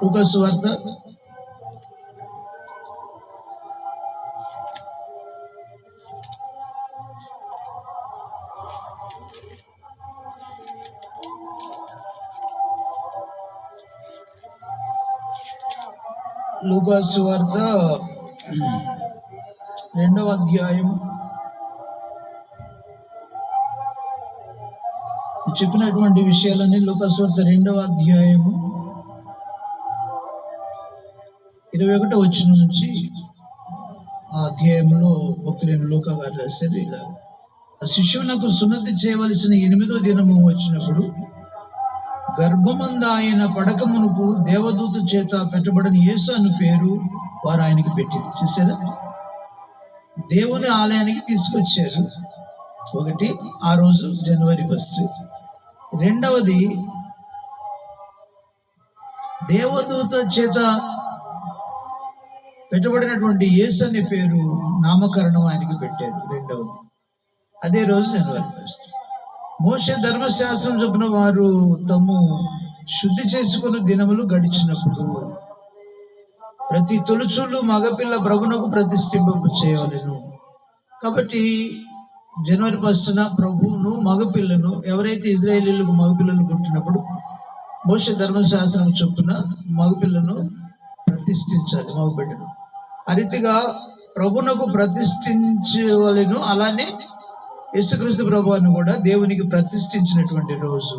లూకా సువార్త లూకా సువార్త 2వ అధ్యాయం చెప్పినటువంటి విషయాలన్నీ లూకా సువార్త 2వ అధ్యాయము 21వ వచనం నుంచి ఆ అధ్యాయంలో భక్తులైన లూకా గారు రాశారు. ఇలా ఆ శిశువునకు సున్నతి చేయవలసిన 8వ దినము వచ్చినప్పుడు గర్భమంద ఆయన పడక మునుపు దేవదూత చేత పెట్టబడిన యేసు అను పేరు వారు ఆయనకి పెట్టింది. చూసారా, దేవుని ఆలయానికి తీసుకొచ్చారు. ఒకటి ఆ రోజు జనవరి 1. రెండవది దేవదూత చేత పెట్టబడినటువంటి యేసు అనే పేరు నామకరణం ఆయనకి పెట్టారు. రెండవది అదే రోజు జనవరి 1. మోషే ధర్మశాస్త్రం చొప్పున వారు తాము శుద్ధి చేసుకున్న దినములు గడిచినప్పుడు ప్రతి తొలుచూలు మగపిల్ల ప్రభునకు ప్రతిష్ఠింప చేయవలెను. కాబట్టి జనవరి 1న ప్రభువును మగపిల్లను ఎవరైతే ఇజ్రాయేలీలకు మగపిల్లలు పుట్టినప్పుడు మోషే ధర్మశాస్త్రం చొప్పున మగపిల్లను ప్రతిష్ఠించాలి, మగబిడ్డను. ఆ రీతిగా ప్రభునకు ప్రతిష్ఠించవలెను. అలానే యేసుక్రీస్తు ప్రభువును కూడా దేవునికి ప్రతిష్ఠించినటువంటి రోజు.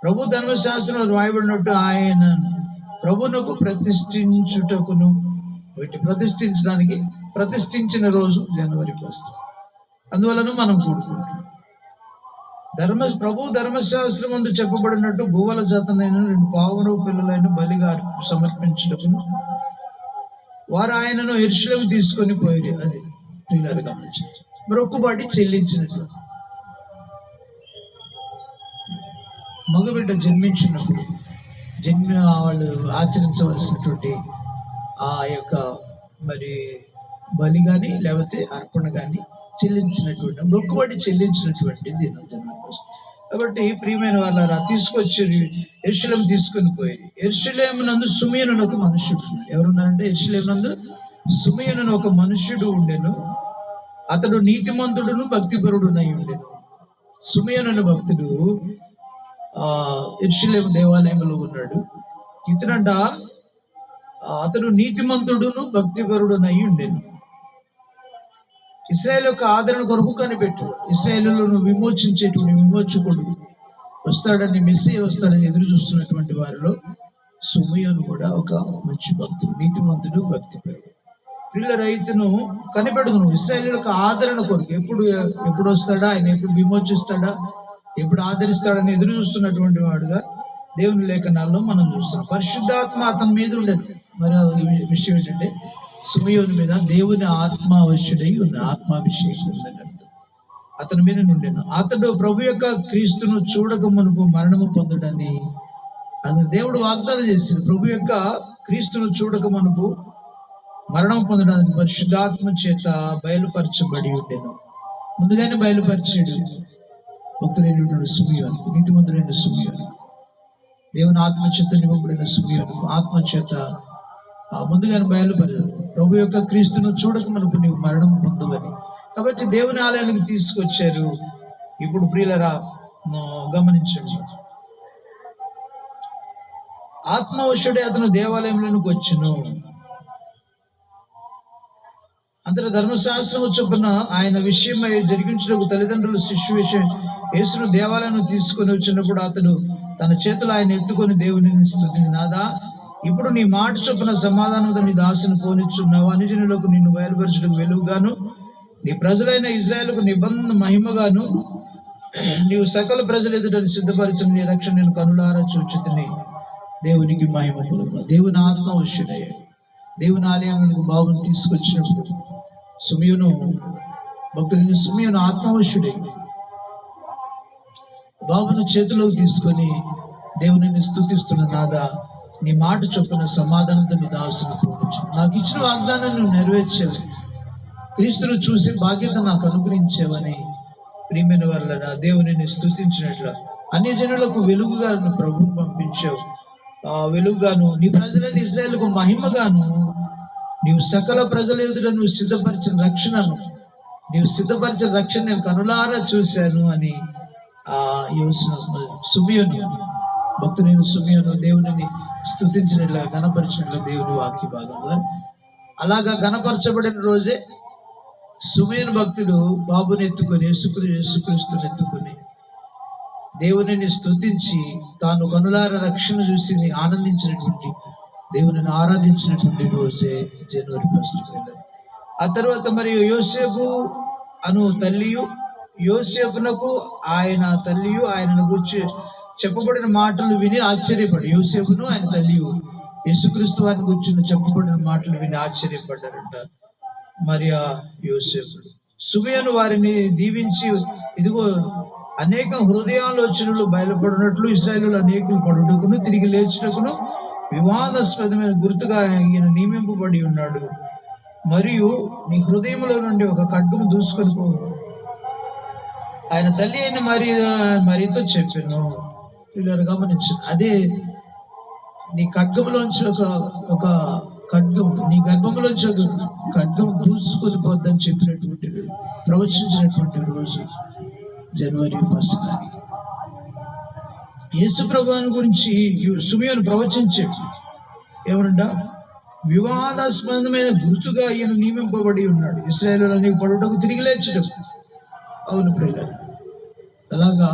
ప్రభు ధర్మశాస్త్రంలో రాయబడినట్టు ఆయన ప్రభునకు ప్రతిష్ఠించుటకును ప్రతిష్ఠించడానికి ప్రతిష్ఠించిన రోజు జనవరి 1. అందువలన మనం కూడుకుంటున్నాం. ప్రభు ధర్మశాస్త్రం ముందు చెప్పబడినట్టు భూవల జాతనైన 2 పావురపు పిల్లలైన బలిగా సమర్పించుటకును వారు ఆయనను యెరూషలేము తీసుకొని పోయి, అది ప్రియులారా గమనించండి, మొక్కుబడి చెల్లించినట్లు. మగబిడ్డ జన్మించినప్పుడు వాళ్ళు ఆచరించవలసినటువంటి ఆ యొక్క మరి బలి కానీ లేకపోతే అర్పణ కానీ చెల్లించినటువంటి మొక్కుబడి చెల్లించినటువంటి దినం జనవరి 1. కాబట్టి ప్రియమైన వాళ్ళారా తీసుకొచ్చి యెరూషలేము తీసుకొని పోయి, యెరూషలేము నందు సుమియోను ఒక మనుష్యుడు ఉన్నాడు. ఎవరున్నారంటే యెరూషలేము నందు సుమియోను ఒక మనుష్యుడు ఉండెను. అతడు నీతిమంతుడును భక్తిపరుడునై ఉండెను. సుమియోను భక్తుడు యెరూషలేము దేవాలయంలో ఉన్నాడు. ఇతనంట అతడు నీతిమంతుడును భక్తిపరుడునై ఉండెను. ఇశ్రాయేలు యొక్క ఆదరణ కొరకు కనిపెట్టు. ఇశ్రాయేలును విమోచించేటువంటి విమోచకుడు వస్తాడని, మెస్సీయ వస్తాడని ఎదురు చూస్తున్నటువంటి వారిలో సుమియోను కూడా ఒక మంచి భక్తుడు, నీతిమంతుడు, భక్తిపరుడు. పిల్ల రైతును కనిపెడుతును ఇశ్రాయేలు యొక్క ఆదరణ కొరకు. ఎప్పుడు వస్తాడా, ఆయన ఎప్పుడు విమోచిస్తాడా, ఎప్పుడు ఆదరిస్తాడని ఎదురు చూస్తున్నటువంటి వాడుగా దేవుని లేఖనాల్లో మనం చూస్తున్నాం. పరిశుద్ధాత్మ అతని మీద ఉండేది. మరి విషయం ఏంటంటే సుమియోను మీద దేవుని ఆత్మావశ్యుడై ఉన్న ఆత్మాభిషేకం ఉందని అర్థం. అతని మీద నుండెను. అతడు ప్రభు యొక్క క్రీస్తును చూడక మునుపు మరణము పొందడని అది దేవుడు వాగ్దానం చేసింది. ప్రభు యొక్క క్రీస్తును చూడక మునుపు మరణం పొందడానికి పరిశుద్ధాత్మ చేత బయలుపరచబడి ఉండెను. ముందుగానే బయలుపరిచాడు భక్తుడైనటువంటి సుమియోనుకు, నీతిమంతుడైన సుమియోనుకు, దేవుని ఆత్మచేత నింపబడిన సుమియోనుకు ఆత్మచేత ముందుగానే బయలుపరిచాడు. ప్రభు యొక్క క్రీస్తును చూడక మనకు నీవు మరణం పొందవని. కాబట్టి దేవుని ఆలయానికి తీసుకొచ్చారు. ఇప్పుడు ప్రియులరా గమనించండి, ఆత్మవశుడే అతను దేవాలయంలోనికి వచ్చును. అంతట ధర్మశాస్త్రము చొప్పున ఆయన విషయమై జరిగించడానికి తల్లిదండ్రులు శిష్యు విషయం యేసును దేవాలయం తీసుకొని వచ్చినప్పుడు అతడు తన చేతులు ఆయన ఎత్తుకొని దేవుని స్తుతించి, నాదా, ఇప్పుడు నీ మాట చొప్పున సమాధానంతో నీ దాసును పోనిచ్చున్నావు. అనుజనులకు నిన్ను బయలుపరచడానికి వెలుగుగాను, నీ ప్రజలైన ఇజ్రాయేలుకు నిబంధన మహిమగాను, నీవు సకల ప్రజలు ఎదుటని సిద్ధపరిచిన నీ రక్షణ నేను కనులారా చూచితిని. దేవునికి మహిమ కలుగును. దేవుని ఆత్మవశ్యుడయ్యాడు. దేవుని ఆలయానికి బాబును తీసుకొచ్చినప్పుడు సుమియోను భక్తుడిని సుమియోను ఆత్మవశ్యుడై బాబును చేతిలోకి తీసుకొని దేవుని స్తుతిస్తున్న, నాదా, నీ మాట చొప్పున సమాధానంతో నీ దాసును పోనిచ్చు. నాకు ఇచ్చిన వాగ్దానాన్ని నువ్వు నెరవేర్చావు, క్రీస్తును చూసే బాధ్యత నాకు అనుగ్రహించావని ప్రియమైన వాళ్ళ దేవుని స్తుతించినట్లు అన్య జనులకు వెలుగుగా ప్రభువును పంపించావు. వెలుగుగాను, నీ ప్రజలైన ఇశ్రాయేలుకు మహిమగాను, నీవు సకల ప్రజల ఎదుట నువ్వు సిద్ధపరిచిన రక్షణను, నీవు సిద్ధపరిచిన రక్షణ నేను కనులారా చూశాను అని ఆ సుమియోను భక్తుడైన సుమియోను దేవుని స్తుతించినట్లుగా గణపరిచినట్లుగా దేవుని వాక్య భాగంలో అలాగా గణపరచబడిన రోజే సుమియోను భక్తుడు బాబుని ఎత్తుకొని యేసుక్రీస్తుని ఎత్తుకొని దేవునిని స్తుతించి తాను కనులార రక్షణ చూసి ఆనందించినటువంటి దేవుని ఆరాధించినటువంటి రోజే జనవరి 1 ఆ తర్వాత మరియు యోసేపు అను తల్లియు, యోసేపునకు ఆయన తల్లియు ఆయనను గురించి చెప్పబడిన మాటలు విని ఆశ్చర్యపడి, యోసేపును ఆయన తల్లియు యేసుక్రీస్తు వారిని గురించి చెప్పబడిన మాటలు విని ఆశ్చర్యపడ్డారంట. మరియా యోసేపుడు సుమియోను వారిని దీవించి, ఇదిగో అనేక హృదయాలోచనలు బయలుపడినట్లు ఇశ్రాయేలులో అనేకులు పడుటకును తిరిగి లేచుటకును వివాదాస్పదమైన గుర్తుగా ఈయన నియమింపబడి ఉన్నాడు. మరియు నీ హృదయంలో నుండి ఒక ఖడ్గము దూసుకొని పో. ఆయన తల్లి అయిన మరీతో చెప్పాను. వీళ్ళు గమనించు, అదే నీ ఖడ్గంలోంచి ఒక ఖడ్గం, నీ గర్భంలోంచి ఒక ఖడ్గం దూసుకొని పోద్దని చెప్పినటువంటి ప్రవచించినటువంటి రోజు జనవరి 1 తారీఖు. యేసు ప్రభువుని గురించి సుమియోను ప్రవచించాడు. ఏమనంట? వివాదాస్పదమైన గుర్తుగా ఈయన నియమింపబడి ఉన్నాడు, ఇశ్రాయేలులో అనేక పడుటకు తిరిగి లేచడం. అవును ప్రియులారా, అలాగా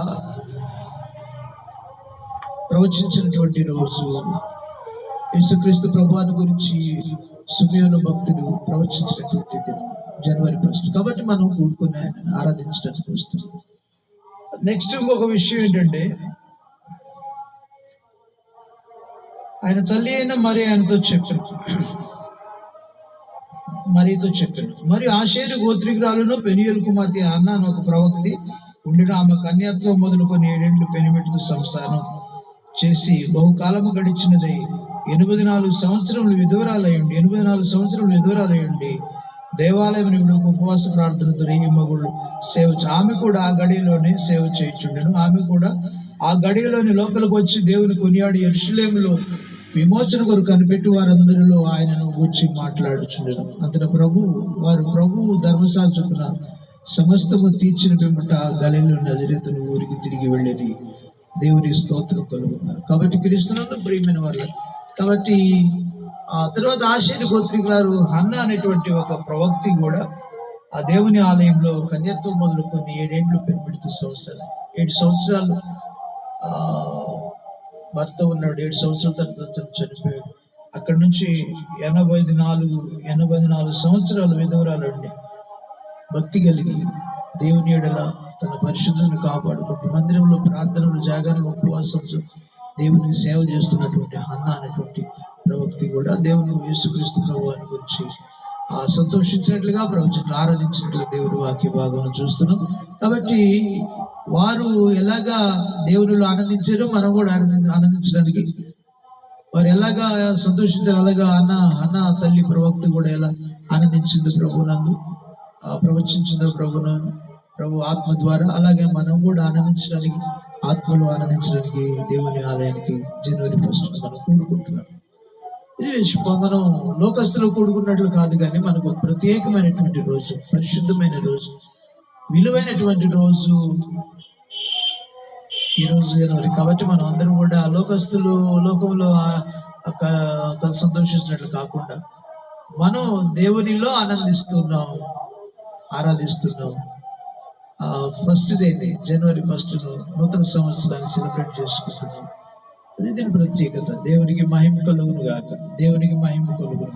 ప్రవచించినటువంటి రోజు యేసుక్రీస్తు ప్రభువుని గురించి సుమియోను భక్తుడు ప్రవచించినటువంటి దినం జనవరి 1. కాబట్టి మనం కూడుకుని ఆయన ఆరాధించడానికి వస్తున్నాం. నెక్స్ట్ ఇంకొక విషయం ఏంటంటే, ఆయన తల్లి అయిన మరి ఆయనతో చెప్పాను, మరీతో చెప్పాను. మరియు ఆషేరు గోత్రికురాలను పెనియేలు కుమార్తె అన్న అని ఒక ప్రవక్తి ఉండిన ఆమె కన్యాత్వం మొదలుకొని 7 ఏళ్ళు పెనిమిటితో సంసారం చేసి బహుకాలము గడిచినదై 84 సంవత్సరములు విధవరాలయ్యండి దేవాలయం ఉపవాస ప్రార్థనతో మగుళ్ళు సేవ. ఆమె కూడా ఆ గడిలోనే సేవ చేయించుండెను. ఆమె కూడా ఆ గడిలోని లోపలికి వచ్చి దేవుని కొనియాడి యెరూషలేములో విమోచన కొరకు కనిపెట్టి వారందరిలో ఆయనను గూర్చి మాట్లాడుచుండెను. అంతటా ప్రభువు ధర్మశాస్త్రమున సమస్తము తీర్చిన పిమ్మట గలిలయ నజరేతు ఊరికి తిరిగి వెళ్ళేది. దేవుని స్తోత్రం కలుగుతున్నారు. కాబట్టి క్రీస్తునందు ప్రియమైన వాళ్ళు, కాబట్టి ఆ తర్వాత ఆషేరు గోత్రికురాలు హన్న అనేటువంటి ఒక ప్రవక్తి కూడా ఆ దేవుని ఆలయంలో కన్యత్వం మొదలుకొని 7 ఏళ్ళు పెనిమిటితో సంవత్సరాలు 7 సంవత్సరాలు భర్త ఉన్నాడు. 7 సంవత్సరాల తర్వాత చనిపోయాడు. అక్కడి నుంచి 84 సంవత్సరాలు విధవరాలండి భక్తి కలిగి దేవుని ఎడల తన పరిశుద్ధులను కాపాడుకుంటూ మందిరంలో ప్రార్థనలు, జాగరణలు, ఉపవాసంతో దేవుని సేవ చేస్తున్నటువంటి హన్న అనేటువంటి ప్రవక్తి కూడా దేవుని యేసుక్రీస్తు ప్రభువుని గురించి సంతోషించినట్లుగా ఆరాధించినట్లుగా దేవుని వాక్య భాగం చూస్తున్నాం. కాబట్టి వారు ఎలాగా దేవునిలో ఆనందించారో మనం కూడా ఆనందించడానికి, వారు ఎలాగా సంతోషించారు అలాగా అన్న తల్లి ప్రవక్త కూడా ఎలా ఆనందించిందో ప్రభునందు, ప్రవచించిందో ప్రభు ఆత్మ ద్వారా, అలాగే మనం కూడా ఆనందించడానికి, ఆత్మలో ఆనందించడానికి దేవుని ఆలయానికి జనవరి 1 మనం కూడుకుంటున్నాం. ఇది మనం లోకస్తులు కూడుకున్నట్లు కాదు, కానీ మనకు ప్రత్యేకమైనటువంటి రోజు, పరిశుద్ధమైన రోజు, విలువైనటువంటి రోజు ఈ రోజు జనవరి. కాబట్టి మనం అందరం కూడా లోకస్తులు లోకంలో సంతోషించినట్లు కాకుండా మనం దేవునిలో ఆనందిస్తున్నాం, ఆరాధిస్తున్నాం. ఫస్ట్ డేని జనవరి 1 నూతన సంవత్సరాన్ని సెలబ్రేట్ చేసుకుంటున్నాం. అది దీని ప్రత్యేకత. దేవునికి మహిమ కలుగును గాక, దేవునికి మహిమ కలుగును.